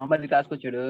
मोहम्मद विकास को चिढ़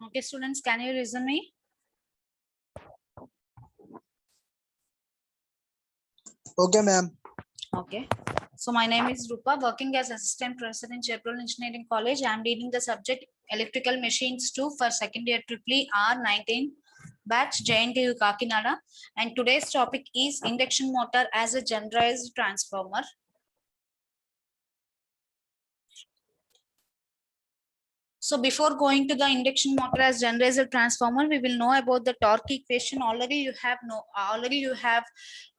Okay, students, can you listen me? Okay, ma'am. Okay. So my name is Rupa, working as assistant professor in Cherpal Engineering College. I am leading the subject Electrical Machines 2 for second year triple R19 batch JNTU Kakinada. And today's topic is induction motor as a generalized transformer. So before going to the induction motor as generalized transformer, we will know about the torque equation. Already you have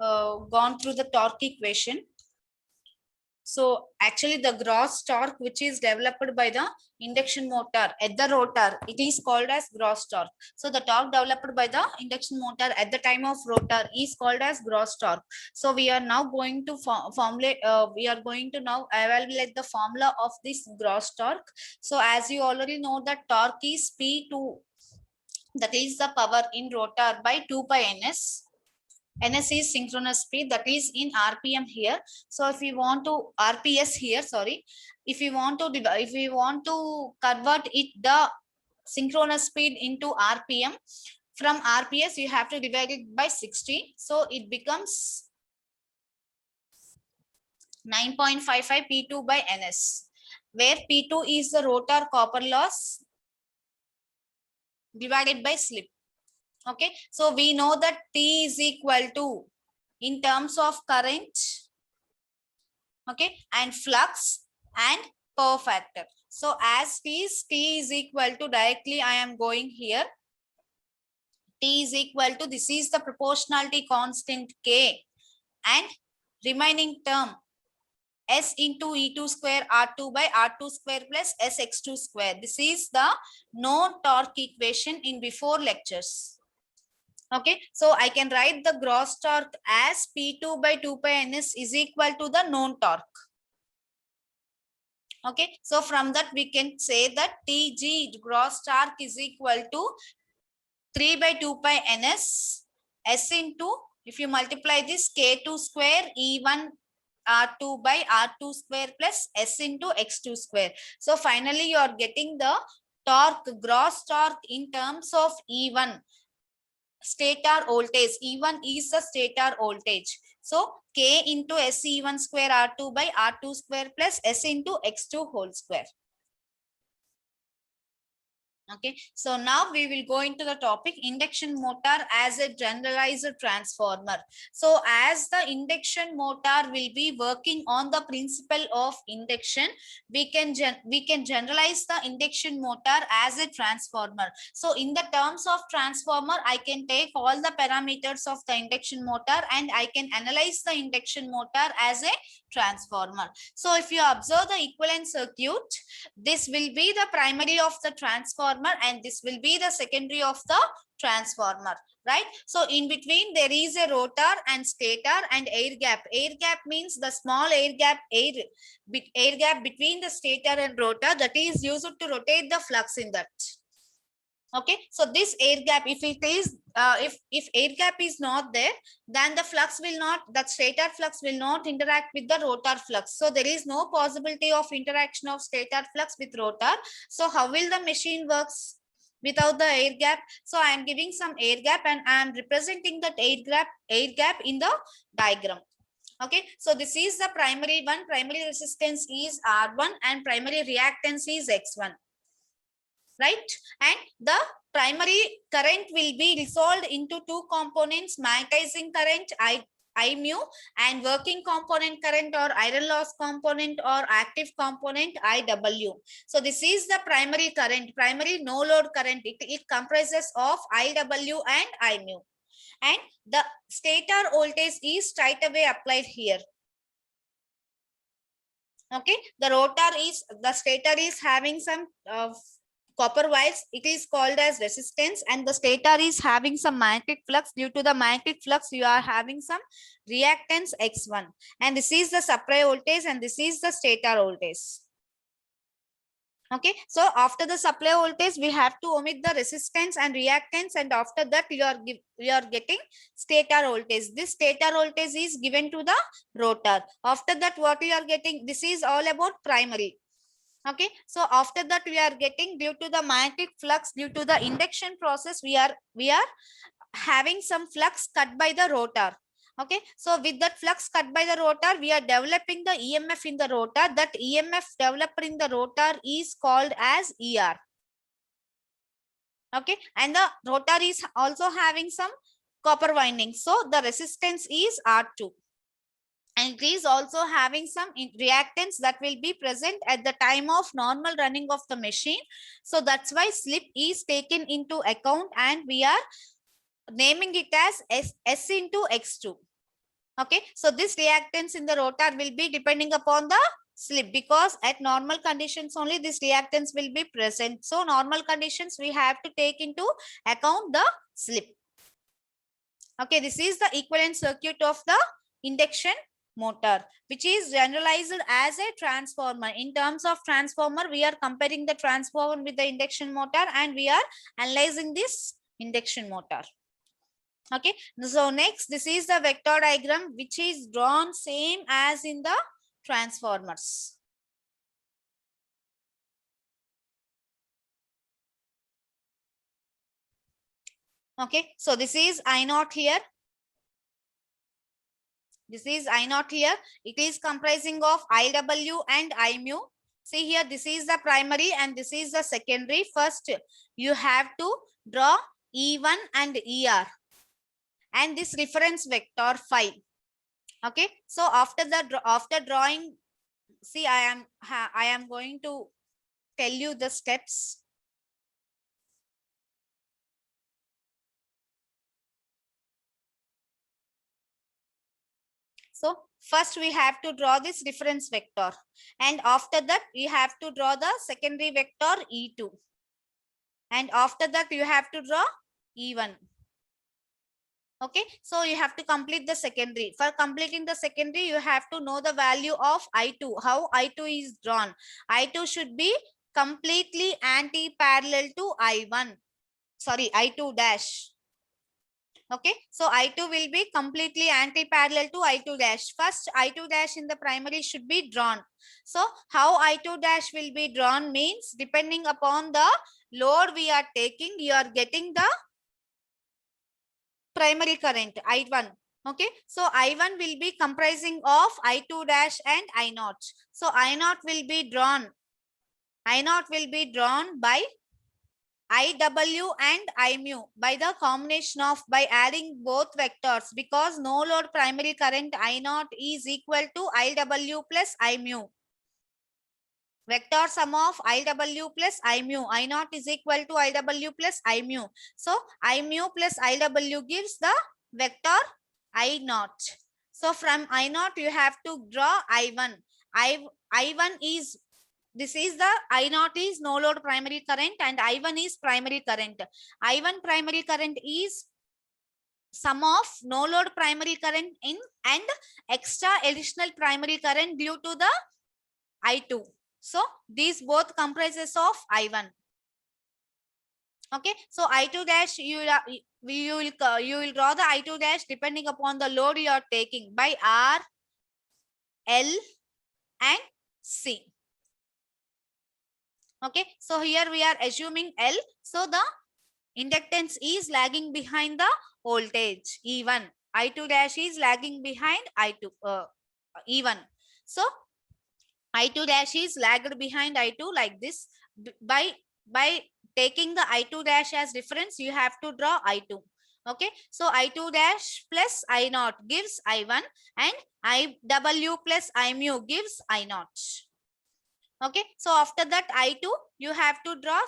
gone through the torque equation. So actually the gross torque which is developed by the induction motor at the rotor, it is called as gross torque. So the torque developed by the induction motor at the time of rotor is called as gross torque. So we are now going to now evaluate the formula of this gross torque. So as you already know that torque is P2, that is the power in rotor by 2 pi ns. Ns is synchronous speed, that is in RPM here. So if we want to RPS here, sorry, if we want to convert it the synchronous speed into RPM, from RPS you have to divide it by 60. So it becomes 9.55 P2 by Ns, where P2 is the rotor copper loss divided by slip. Okay, so we know that T is equal to, in terms of current, okay, and flux and power factor. So as T is equal to, directly I am going here, T is equal to, this is the proportionality constant K, and remaining term S into E2 square R2 by R2 square plus SX2 square. This is the known torque equation in before lectures. Okay, so I can write the gross torque as P2 by 2 pi ns is equal to the known torque. Okay, so from that we can say that TG gross torque is equal to 3 by 2 pi ns S into, if you multiply this, K2 square E1 R2 by R2 square plus S into X2 square. So finally you are getting the torque, gross torque in terms of E1. Stator voltage, E1 is the stator voltage. So K into SE1 square R2 by R2 square plus S into X2 whole square. Okay, so now we will go into the topic induction motor as a generalized transformer. So as the induction motor will be working on the principle of induction, we can generalize the induction motor as a transformer. So in the terms of transformer, I can take all the parameters of the induction motor and I can analyze the induction motor as a transformer. So if you observe the equivalent circuit, this will be the primary of the transformer and this will be the secondary of the transformer, right? So in between there is a rotor and stator and air gap. Air gap means the small air gap between the stator and rotor, that is used to rotate the flux in that. Okay, so this air gap, if it is if air gap is not there, then the flux will not, the stator flux will not interact with the rotor flux. So there is no possibility of interaction of stator flux with rotor. So how will the machine works without the air gap? So I am giving some air gap and I am representing that air gap in the diagram. Okay, so this is the primary one. Primary resistance is R1 and primary reactance is X1. Right, and the primary current will be resolved into two components, magnetizing current I mu and working component current or iron loss component or active component IW. So this is the primary current, primary no load current. It comprises of IW and I mu, and the stator voltage is straight away applied here. Okay, the stator is having some copper wires, it is called as resistance, and the stator is having some magnetic flux. Due to the magnetic flux, you are having some reactance X1, and this is the supply voltage and this is the stator voltage. Okay, so after the supply voltage, we have to omit the resistance and reactance, and after that you are getting stator voltage. This stator voltage is given to the rotor. After that, what you are getting, this is all about primary. Okay, so after that we are getting, due to the magnetic flux, due to the induction process, we are having some flux cut by the rotor. Okay, so with that flux cut by the rotor, we are developing the EMF in the rotor. That EMF developed in the rotor is called as ER. Okay, and the rotor is also having some copper windings, so the resistance is R2. And it is also having some reactance that will be present at the time of normal running of the machine. So that's why slip is taken into account, and we are naming it as S into X2. Okay, so this reactance in the rotor will be depending upon the slip, because at normal conditions only this reactance will be present. So normal conditions, we have to take into account the slip. Okay, this is the equivalent circuit of the induction motor, which is generalized as a transformer. In terms of transformer, we are comparing the transformer with the induction motor, and we are analyzing this induction motor. Okay, so next, this is the vector diagram which is drawn same as in the transformers. Okay, so this is I naught here. This is I naught here. It is comprising of IW and I mu. See here, this is the primary and this is the secondary. First, you have to draw E1 and ER and this reference vector phi. Okay, so after drawing, see, I am going to tell you the steps. So first we have to draw this reference vector, and after that we have to draw the secondary vector E2, and after that you have to draw E1. Okay, so you have to complete the secondary. For completing the secondary, you have to know the value of I2, how I2 is drawn. I2 should be completely anti-parallel to I1, sorry, I2 dash. Okay, so I2 will be completely anti-parallel to I2 dash. First, I2 dash in the primary should be drawn. So how I2 dash will be drawn means, depending upon the load we are taking, you are getting the primary current I1. Okay, so I1 will be comprising of I2 dash and I0. So I0 will be drawn. I0 will be drawn by IW and I mu by the combination of, by adding both vectors, because no load primary current I0 is equal to IW plus I mu. Vector sum of IW plus I mu. I0 is equal to IW plus I mu. So I mu plus IW gives the vector I0. So from I0 you have to draw I1. I1 is, this is the I0 is no load primary current and I1 is primary current. I1 primary current is sum of no load primary current in and extra additional primary current due to the I2. So these both comprises of I1. Okay, so I2 dash, you will draw the I2 dash depending upon the load you are taking by R, L and C. Okay, so here we are assuming L. So the inductance is lagging behind the voltage E1. I2 dash is lagging behind I2 E1. So I2 dash is lagged behind I2 like this. By taking the I2 dash as reference, you have to draw I2. Okay, so I2 dash plus I0 gives I1 and IW plus I mu gives I0. Okay, so after that I2, you have to draw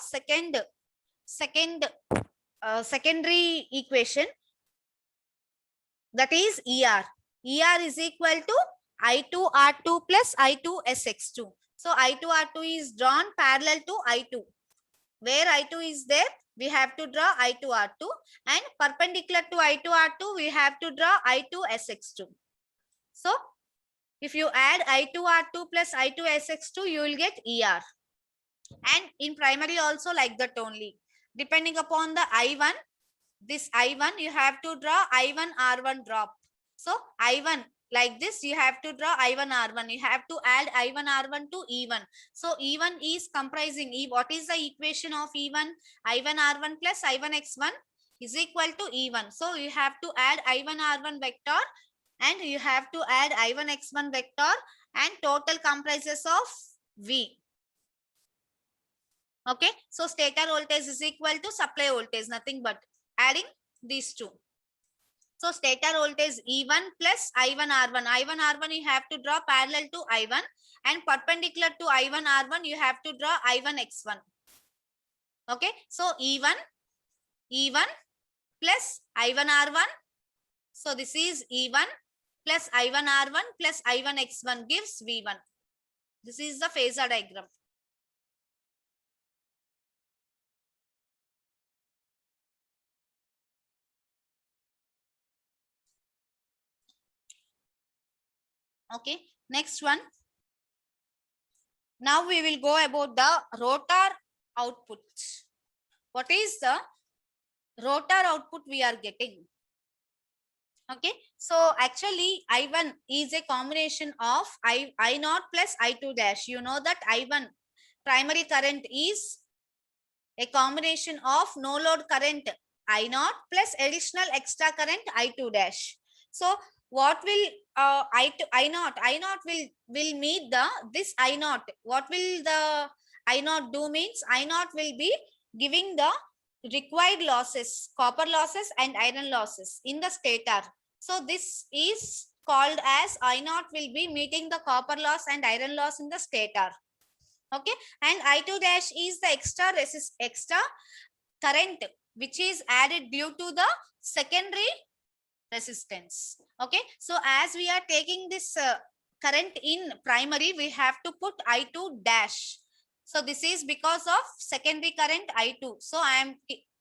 secondary equation, that is ER. ER is equal to I2 R2 plus I2 SX2. So I2 R2 is drawn parallel to I2. where I2 is there, we have to draw I2 R2, and perpendicular to I2 R2, we have to draw I2 SX2. So if you add I2 R2 plus I2 SX2, you will get ER. And in primary also like that only. Depending upon the I1, this I1, you have to draw I1 R1 drop. So I1, like this, you have to draw I1 R1. You have to add I1 R1 to E1. So E1 is comprising, what is the equation of E1? I1 R1 plus I1 X1 is equal to E1. So you have to add I1 R1 vector and you have to add I1 X1 vector, and total comprises of V. Okay, so stator voltage is equal to supply voltage, nothing but adding these two. So stator voltage E1 plus I1 R1. I1 R1 you have to draw parallel to I1, and perpendicular to I1 R1 you have to draw I1 X1. Okay, so E1 plus I1 R1. So this is E1 plus I1 R1 plus I1 X1 gives V1. This is the phasor diagram. Okay, next one. Now we will go about the rotor output. What is the rotor output we are getting? Okay, so actually I1 is a combination of I0 plus I2 dash. You know that I1 primary current is a combination of no load current I0 plus additional extra current I2 dash. So what will I0 will meet the this I0. What will the I0 do means I0 will be giving the required losses, copper losses and iron losses in the stator. So this is called as I0 will be meeting the copper loss and iron loss in the stator. Okay, and I2 dash is the extra current which is added due to the secondary resistance. Okay, so as we are taking this current in primary, we have to put I2 dash. So this is because of secondary current I2. So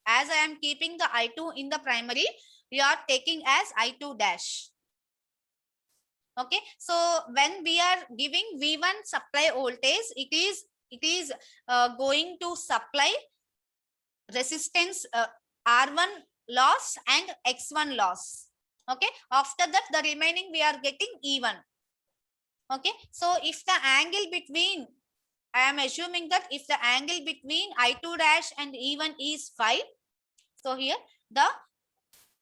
as I am keeping the I2 in the primary, we are taking as I2 dash. Okay, so when we are giving V1 supply voltage, it is going to supply resistance R1 loss and X1 loss. Okay, after that the remaining we are getting E1. Okay, so if the angle between, I am assuming that if the angle between I2 dash and E1 is 5, so here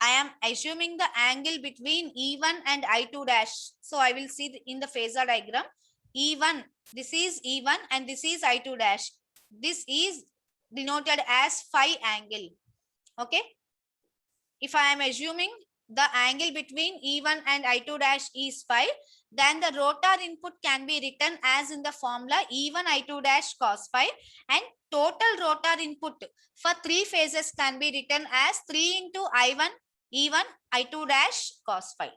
I am assuming the angle between E1 and I2 dash. So I will see in the phasor diagram, E1, this is E1 and this is I2 dash. This is denoted as phi angle. Okay, if I am assuming the angle between E1 and I2 dash is phi, then the rotor input can be written as in the formula E1 I2 dash cos phi, and total rotor input for 3 phases can be written as 3 into I1 E1 I2 dash cos phi.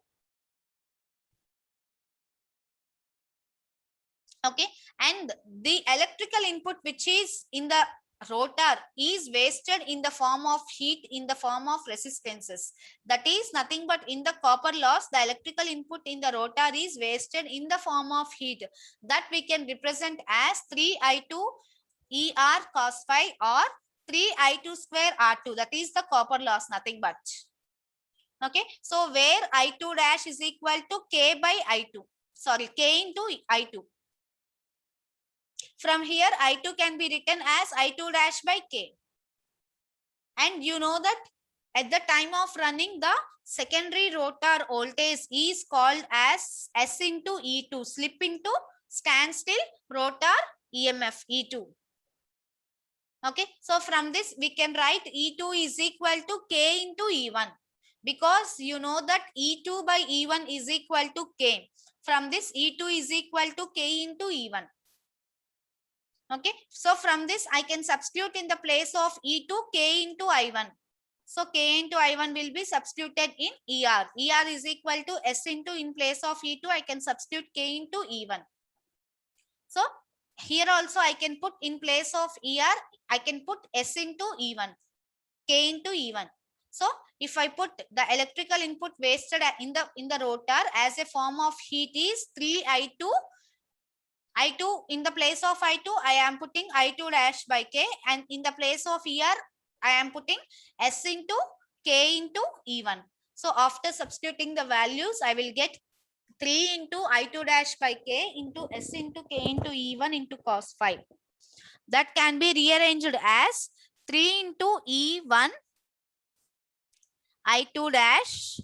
Okay, and the electrical input which is in the rotor is wasted in the form of heat, in the form of resistances. That is nothing but in the copper loss, the electrical input in the rotor is wasted in the form of heat. That we can represent as 3I2 ER cos phi or 3I2 square R2. That is the copper loss, nothing but. Okay, so where I2 dash is equal to K by I2. Sorry, K into I2. From here, I2 can be written as I2 dash by K. And you know that at the time of running, the secondary rotor voltage is called as S into E2, slip into standstill rotor EMF E2. Okay, so from this we can write E2 is equal to K into E1, because you know that E2 by E1 is equal to K. From this, E2 is equal to K into E1. Okay, so from this I can substitute in the place of E2 K into I1. So K into I1 will be substituted in ER. ER is equal to S into, in place of E2 I can substitute K into E1. So Here also I can put in place of ER, I can put S into E1, K into E1. So if I put the electrical input wasted in the rotor as a form of heat is 3I2. I2 in the place of I2, I am putting I2 dash by K, and in the place of ER, I am putting S into K into E1. So after substituting the values, I will get 3 into I2 dash by K into S into K into E1 into cos phi. That can be rearranged as 3 into E1 I2 dash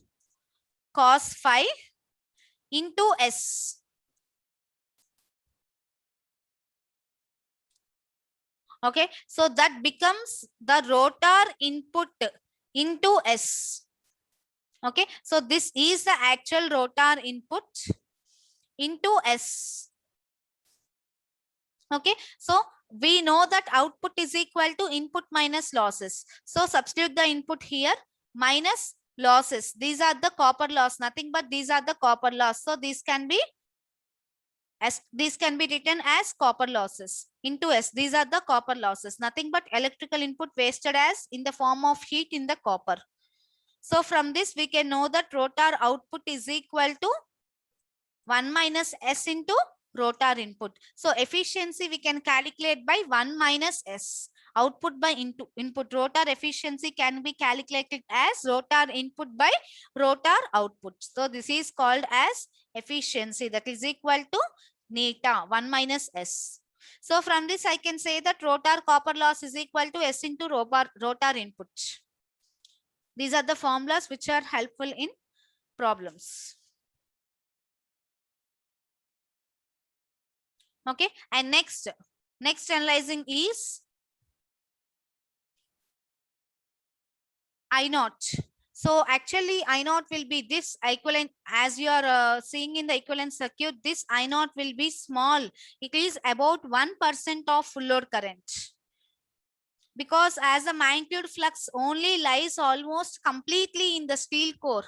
cos phi into S. Okay, so that becomes the rotor input into S. Okay, so this is the actual rotor input into S. Okay, so we know that output is equal to input minus losses. So substitute the input here minus losses. These are the copper loss, nothing but these are the copper loss. So this can be written as copper losses into S. These are the copper losses, nothing but electrical input wasted as in the form of heat in the copper. So from this we can know that rotor output is equal to 1 minus S into rotor input. So efficiency we can calculate by 1 minus S. Output by input. Rotor efficiency can be calculated as rotor input by rotor output. So this is called as efficiency, that is equal to neta 1 minus S. So from this I can say that rotor copper loss is equal to S into rotor input. These are the formulas which are helpful in problems. Okay, and next analyzing is I naught. So actually I naught will be this equivalent, as you are seeing in the equivalent circuit, this I naught will be small. It is about 1% of full load current. Because as the magnitude flux only lies almost completely in the steel core.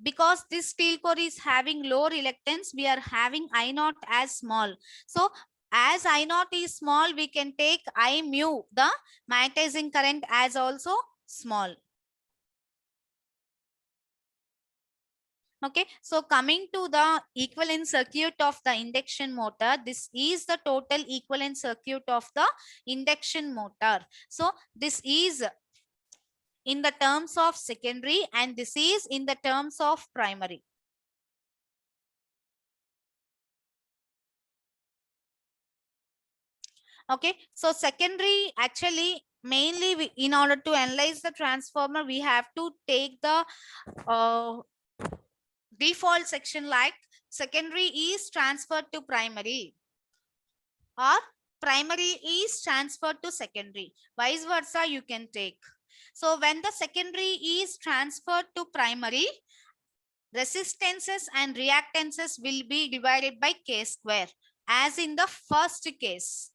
Because this steel core is having low reluctance, we are having I naught as small. So as I naught is small, we can take I mu, the magnetizing current, as also small. Okay, so coming to the equivalent circuit of the induction motor, this is the total equivalent circuit of the induction motor. So this is in the terms of secondary and this is in the terms of primary. Okay, so secondary actually mainly in order to analyze the transformer, we have to take the default section like secondary is transferred to primary or primary is transferred to secondary. Vice versa you can take. So when the secondary is transferred to primary, resistances and reactances will be divided by K square as in the first case.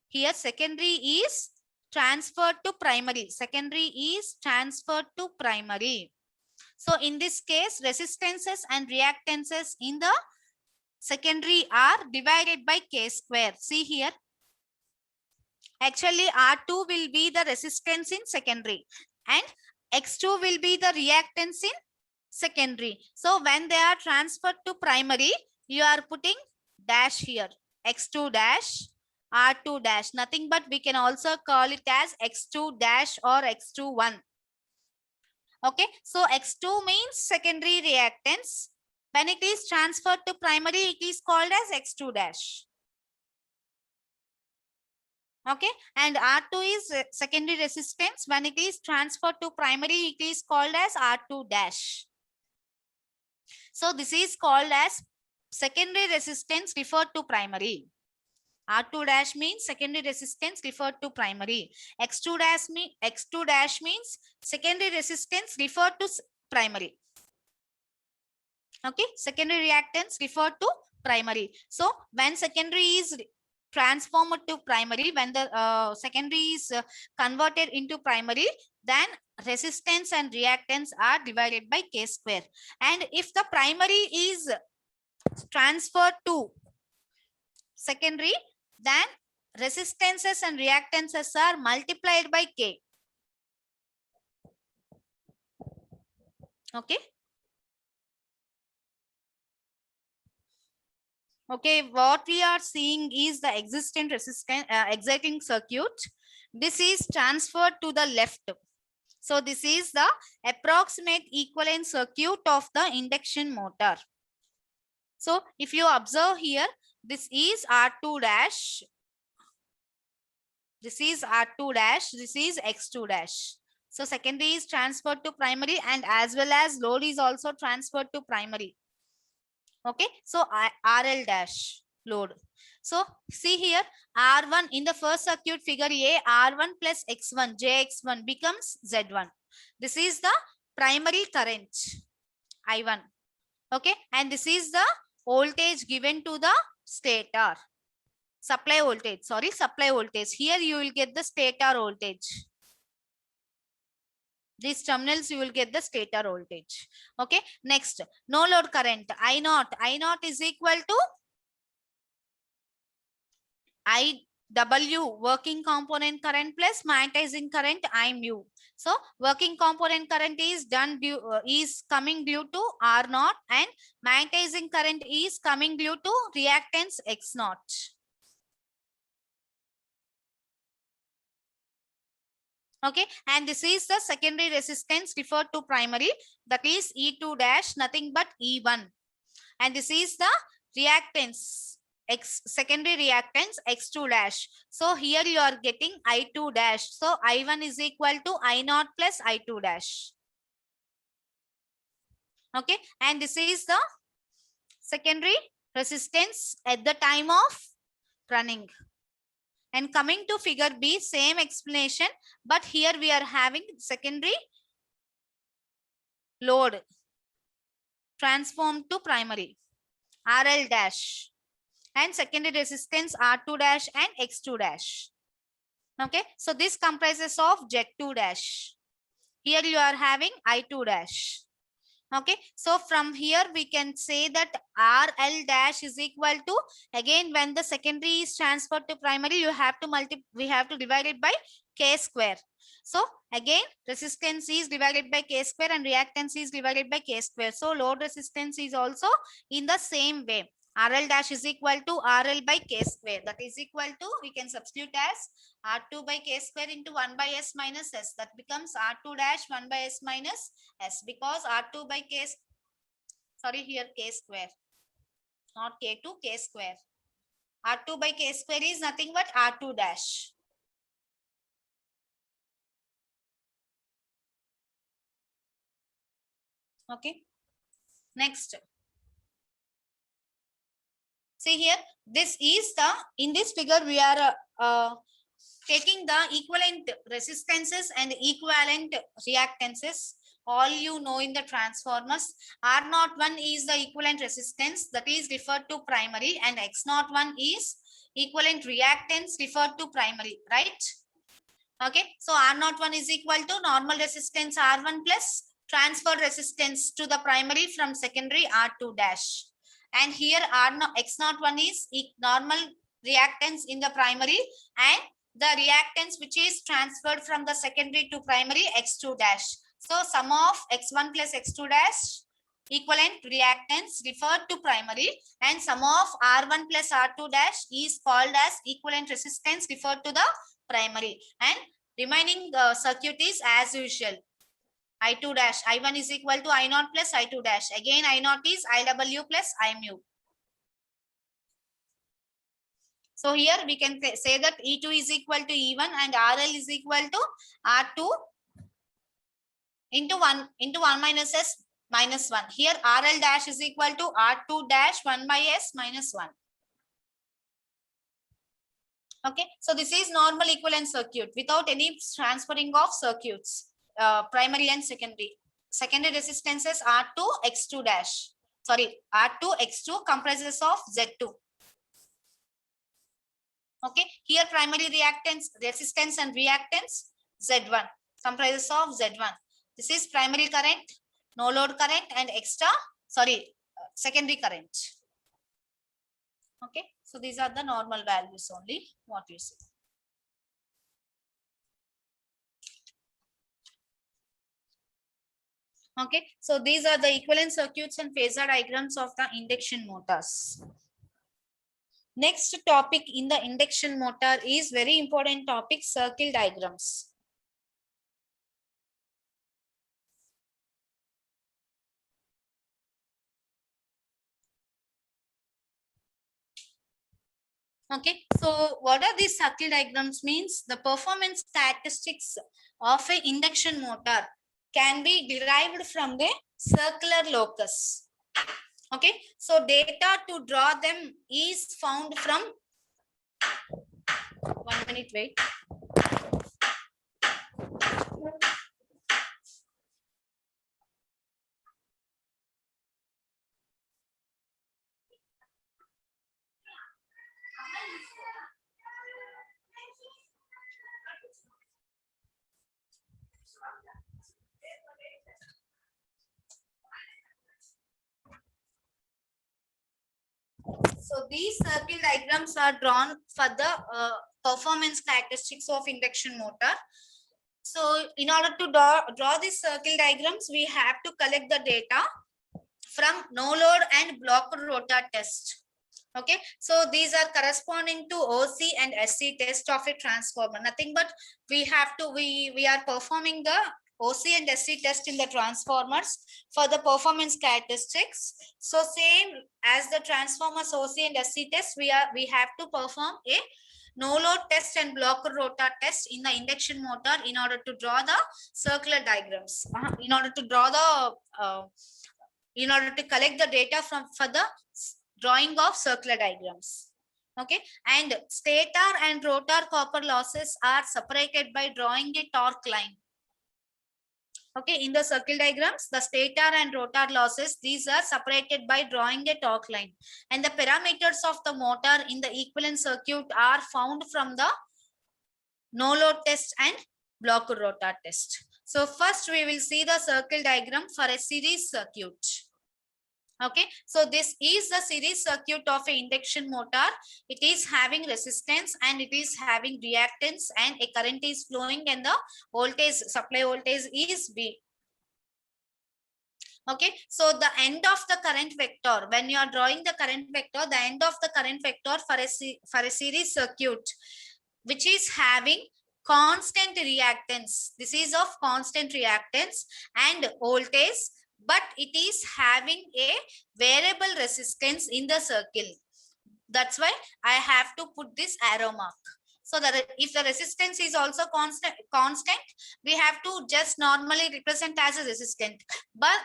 Here secondary is transferred to primary. Secondary is transferred to primary. So in this case, resistances and reactances in the secondary are divided by K square. See here. Actually, R2 will be the resistance in secondary and X2 will be the reactance in secondary. So when they are transferred to primary, you are putting dash here. X2 dash, R2 dash. Nothing but we can also call it as X2 dash or X21. Okay, so X2 means secondary reactance. When it is transferred to primary, it is called as X2 dash. Okay, and R2 is secondary resistance. When it is transferred to primary, it is called as R2 dash. So this is called as secondary resistance referred to primary. R2 dash means secondary resistance referred to primary. X2 dash means secondary resistance referred to primary. Okay, secondary reactance referred to primary. So when secondary is transformed to primary, when the secondary is converted into primary, then resistance and reactance are divided by K square. And if the primary is transferred to secondary, then resistances and reactances are multiplied by K. Okay. Okay, what we are seeing is the existing resistance, exciting circuit. This is transferred to the left. So this is the approximate equivalent circuit of the induction motor. So if you observe here, this is R2 dash. This is R2 dash. This is X2 dash. So secondary is transferred to primary, and as well as load is also transferred to primary. Okay, so RL dash load. So see here, R1 in the first circuit figure A, R1 plus X1, JX1 becomes Z1. This is the primary current, I1. Okay, and this is the voltage given to the stator. Supply voltage, supply voltage. Here you will get the stator voltage. These terminals you will get the stator voltage. Okay, next, no load current, I0. I0 is equal to IW, working component current, plus magnetizing current, I mu. So working component current is coming due to R0, and magnetizing current is coming due to reactance X0. Okay, and this is the secondary resistance referred to primary, that is E2 dash, nothing but E1. And this is the reactance, secondary reactance X2 dash. So here you are getting I2 dash. So I1 is equal to I0 plus I2 dash. Okay, and this is the secondary resistance at the time of running. And coming to figure B, same explanation, but here we are having secondary load transformed to primary, RL dash, and secondary resistance R2 dash and X2 dash. Okay, so this comprises of Z2 dash. Here you are having I2 dash. Okay, so from here we can say that RL dash is equal to, again when the secondary is transferred to primary, we have to divide it by K square. So again resistance is divided by K square and reactance is divided by K square. So load resistance is also in the same way. RL dash is equal to RL by K square. That is equal to, we can substitute as R2 by K square into 1 by S minus S. That becomes R2 dash 1 by S minus S, because R2 by K, here K square, not K2, K square. R2 by K square is nothing but R2 dash. Okay. Next. See here, this is the, in this figure we are taking the equivalent resistances and equivalent reactances. All you know in the transformers. R01 is the equivalent resistance, that is referred to primary, and X01 is equivalent reactance referred to primary, right? Okay, so R01 is equal to normal resistance R1 plus transfer resistance to the primary from secondary R2 dash. And here X01 is normal reactance in the primary, and the reactance which is transferred from the secondary to primary, X2 dash. So sum of X1 plus X2 dash equivalent reactance referred to primary, and sum of R1 plus R2 dash is called as equivalent resistance referred to the primary, and remaining circuit is as usual. I2 dash, I1 is equal to I0 plus I2 dash. Again I0 is IW plus I mu. So here we can say that E2 is equal to E1 and RL is equal to R2 into 1 minus S minus 1. Here RL dash is equal to R2 dash 1 by S minus 1. Okay, so this is normal equivalent circuit without any transferring of circuits, primary and secondary. Secondary resistances R2 X2 dash. Sorry, R2 X2 comprises of Z2. Okay, here primary reactance, resistance and reactance Z1 comprises of Z1. This is primary current, no load current, and secondary current. Okay, So these are the normal values only, what you see. Okay, so these are the equivalent circuits and phasor diagrams of the induction motors. Next topic in the induction motor is very important topic, circle diagrams. Okay, so what are these circle diagrams means? The performance statistics of an induction motor can be derived from the circular locus. Okay, so data to draw them is found from, 1 minute wait. So these circle diagrams are drawn for the performance characteristics of induction motor. So in order to draw these circle diagrams, we have to collect the data from no load and blocked rotor test. Okay, so these are corresponding to OC and SC test of a transformer. Nothing but we are performing the OC and SC test in the transformers for the performance characteristics. So same as the transformers OC and SC test, we have to perform a no load test and blocked rotor test in the induction motor in order to draw the circular diagrams. In order to draw the in order to collect the data for the drawing of circular diagrams. Okay, and stator and rotor copper losses are separated by drawing a torque line. Okay, in the circle diagrams, the stator and rotor losses, these are separated by drawing a torque line. And the parameters of the motor in the equivalent circuit are found from the no load test and block rotor test. So first we will see the circle diagram for a series circuit. Okay, so this is the series circuit of an induction motor. It is having resistance and it is having reactance, and a current is flowing and the voltage, supply voltage is V. Okay, so the end of the current vector, when you are drawing the current vector, the end of the current vector for a series circuit which is having constant reactance, this is of constant reactance and voltage, but it is having a variable resistance in the circle. That's why I have to put this arrow mark. So that if the resistance is also constant, we have to just normally represent as a resistant. But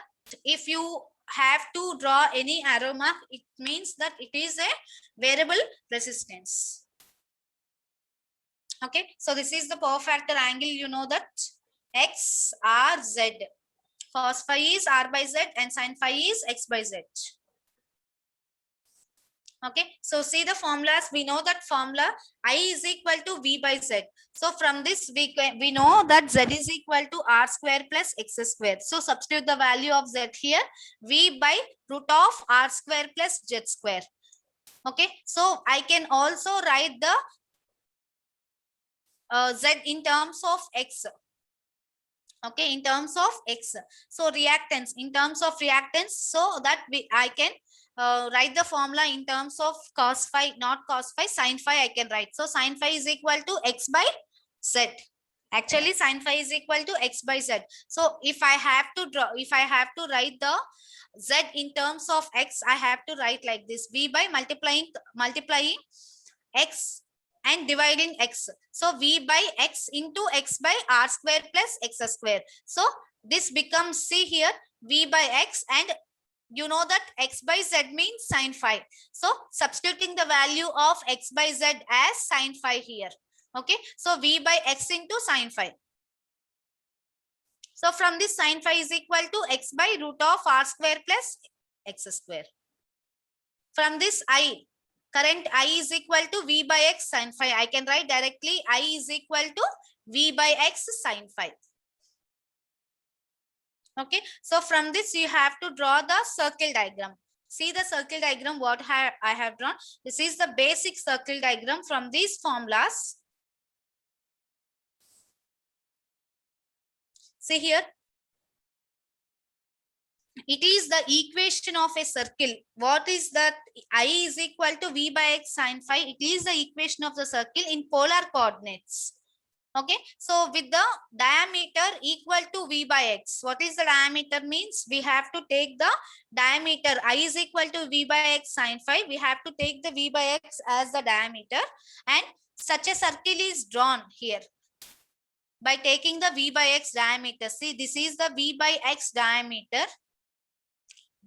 if you have to draw any arrow mark, it means that it is a variable resistance. Okay, so this is the power factor angle. You know that X, R, Z. Cos phi is R by Z and sin phi is X by Z. Okay, so see the formulas. We know that formula I is equal to V by Z. So from this we know that Z is equal to R square plus X square. So substitute the value of Z here, V by root of R square plus Z square. Okay, so I can also write the Z in terms of X. Okay, in terms of X. So reactance, in terms of reactance, so that I can write the formula in terms of cos phi, not cos phi, sin phi I can write. So sin phi is equal to X by Z. Actually sin phi is equal to X by Z. So if I have to write the Z in terms of X, I have to write like this: V by multiplying X and dividing X. So V by X into X by R square plus X square. So this becomes, see here, V by X, and you know that X by Z means sin phi. So substituting the value of X by Z as sin phi here. Okay, so V by X into sin phi. So from this, sin phi is equal to X by root of R square plus X square. From this, current I is equal to V by X sin phi. I can write directly I is equal to V by X sin phi. Okay, so from this you have to draw the circle diagram. See the circle diagram what I have drawn. This is the basic circle diagram from these formulas. See here. It is the equation of a circle. What is that? I is equal to V by X sine phi. It is the equation of the circle in polar coordinates. Okay, so with the diameter equal to V by X. What is the diameter means? We have to take the diameter. I is equal to V by X sine phi. We have to take the V by X as the diameter, and such a circle is drawn here by taking the V by X diameter. See, this is the V by X diameter.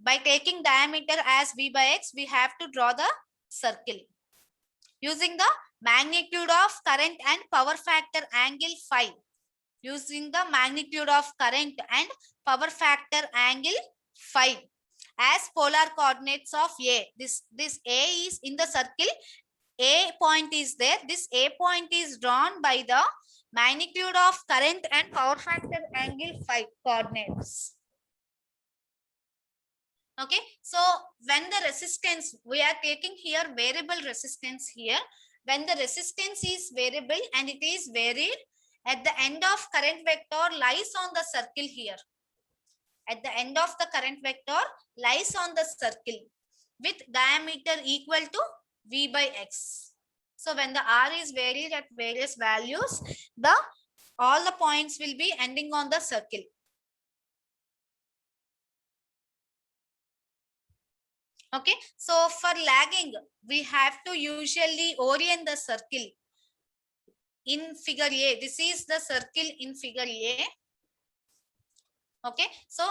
By taking diameter as V by X, we have to draw the circle using the magnitude of current and power factor angle phi. Using the magnitude of current and power factor angle phi as polar coordinates of A. This A is in the circle. A point is there. This A point is drawn by the magnitude of current and power factor angle phi coordinates. Okay, so when the resistance, we are taking here variable resistance here. When the resistance is variable and it is varied, at the end of current vector lies on the circle here. At the end of the current vector lies on the circle with diameter equal to V by X. So when the R is varied at various values, all the points will be ending on the circle. Okay, so for lagging, we have to usually orient the circle in figure A. This is the circle in figure A. Okay, so